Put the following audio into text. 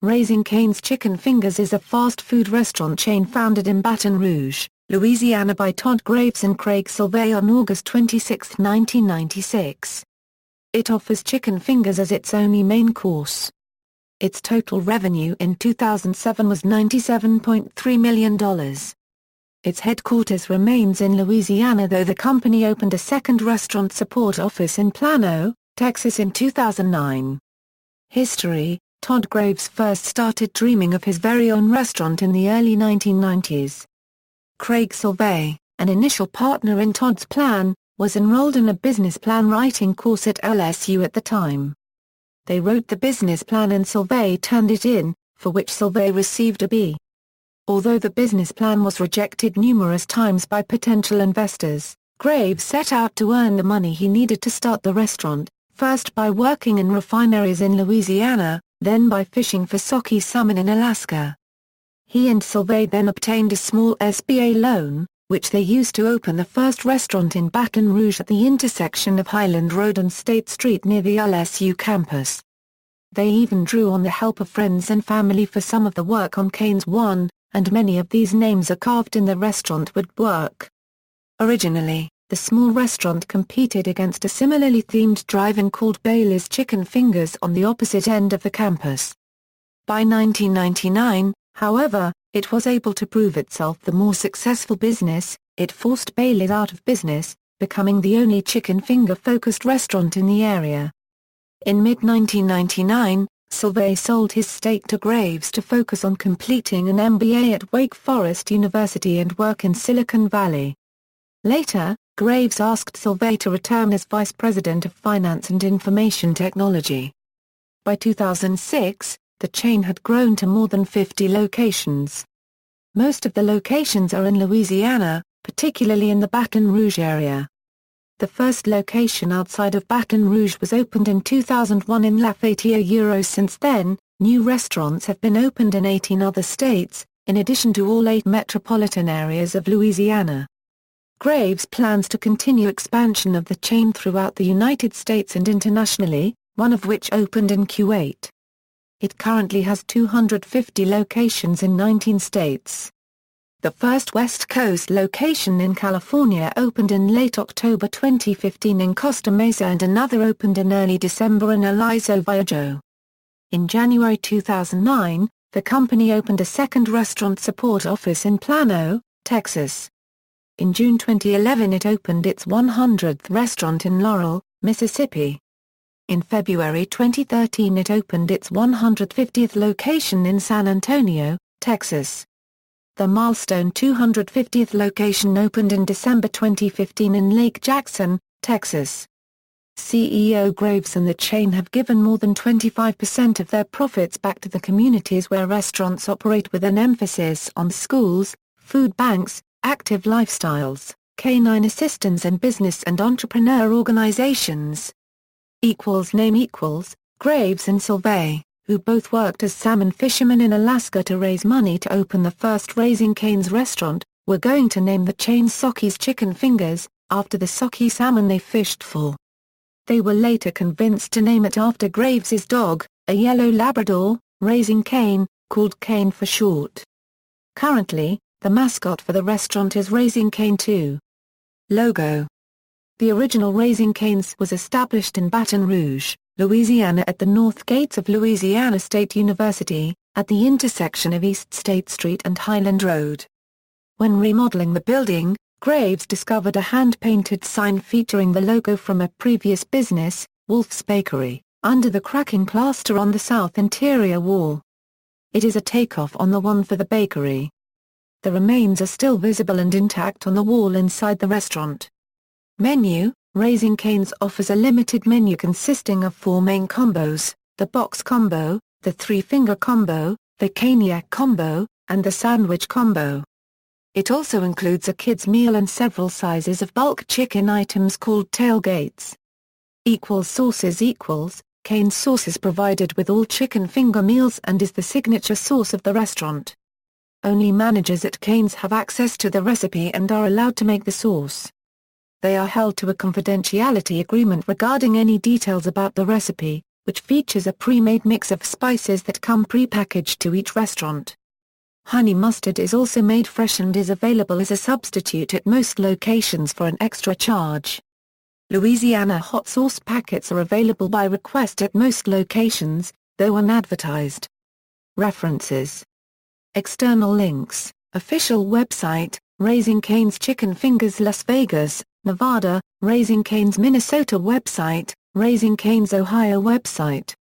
Raising Cane's Chicken Fingers is a fast food restaurant chain founded in Baton Rouge, Louisiana by Todd Graves and Craig Silvey on August 26, 1996. It offers chicken fingers as its only main course. Its total revenue in 2007 was $97.3 million. Its headquarters remains in Louisiana, though the company opened a second restaurant support office in Plano, Texas in 2009. History: Todd Graves first started dreaming of his very own restaurant in the early 1990s. Craig Silvey, an initial partner in Todd's plan, was enrolled in a business plan writing course at LSU at the time. They wrote the business plan and Silvey turned it in, for which Silvey received a B. Although the business plan was rejected numerous times by potential investors, Graves set out to earn the money he needed to start the restaurant, first by working in refineries in Louisiana, then by fishing for sockeye salmon in Alaska. He and Silvey then obtained a small SBA loan, which they used to open the first restaurant in Baton Rouge at the intersection of Highland Road and State Street near the LSU campus. They even drew on the help of friends and family for some of the work on Cane's One, and many of these names are carved in the restaurant woodwork. Originally, the small restaurant competed against a similarly themed drive-in called Bailey's Chicken Fingers on the opposite end of the campus. By 1999, however, it was able to prove itself the more successful business. It forced Bailey's out of business, becoming the only chicken finger-focused restaurant in the area. In mid-1999, Silvey sold his stake to Graves to focus on completing an MBA at Wake Forest University and work in Silicon Valley. Later, Graves asked Silvey to return as Vice President of Finance and Information Technology. By 2006, the chain had grown to more than 50 locations. Most of the locations are in Louisiana, particularly in the Baton Rouge area. The first location outside of Baton Rouge was opened in 2001 in Lafayette. Since then, new restaurants have been opened in 18 other states, in addition to all 8 metropolitan areas of Louisiana. Graves plans to continue expansion of the chain throughout the United States and internationally, one of which opened in Kuwait. It currently has 250 locations in 19 states. The first West Coast location in California opened in late October 2015 in Costa Mesa and another opened in early December in Aliso Viejo. In January 2009, the company opened a second restaurant support office in Plano, Texas. In June 2011 it opened its 100th restaurant in Laurel, Mississippi. In February 2013 it opened its 150th location in San Antonio, Texas. The milestone 250th location opened in December 2015 in Lake Jackson, Texas. CEO Graves and the chain have given more than 25% of their profits back to the communities where restaurants operate, with an emphasis on schools, food banks, active lifestyles, canine assistance and business and entrepreneur organizations. Name Graves and Silvey, who both worked as salmon fishermen in Alaska to raise money to open the first Raising Cane's restaurant, were going to name the chain Sockey's Chicken Fingers, after the sockeye salmon they fished for. They were later convinced to name it after Graves's dog, a yellow Labrador, Raising Cane, called Cane for short. Currently, the mascot for the restaurant is Raising Cane 2. Logo: the original Raising Cane's was established in Baton Rouge, Louisiana at the north gates of Louisiana State University, at the intersection of East State Street and Highland Road. When remodeling the building, Graves discovered a hand-painted sign featuring the logo from a previous business, Wolf's Bakery, under the cracking plaster on the south interior wall. It is a takeoff on the one for the bakery. The remains are still visible and intact on the wall inside the restaurant. Menu: Raising Cane's offers a limited menu consisting of 4 main combos: the box combo, the 3-finger combo, the caniac combo, and the sandwich combo. It also includes a kids' meal and several sizes of bulk chicken items called tailgates. Sauces: Cane's sauce is provided with all chicken finger meals and is the signature sauce of the restaurant. Only managers at Cane's have access to the recipe and are allowed to make the sauce. They are held to a confidentiality agreement regarding any details about the recipe, which features a pre-made mix of spices that come pre-packaged to each restaurant. Honey mustard is also made fresh and is available as a substitute at most locations for an extra charge. Louisiana hot sauce packets are available by request at most locations, though unadvertised. References. External links: official website, Raising Cane's Chicken Fingers Las Vegas, Nevada, Raising Cane's Minnesota website, Raising Cane's Ohio website.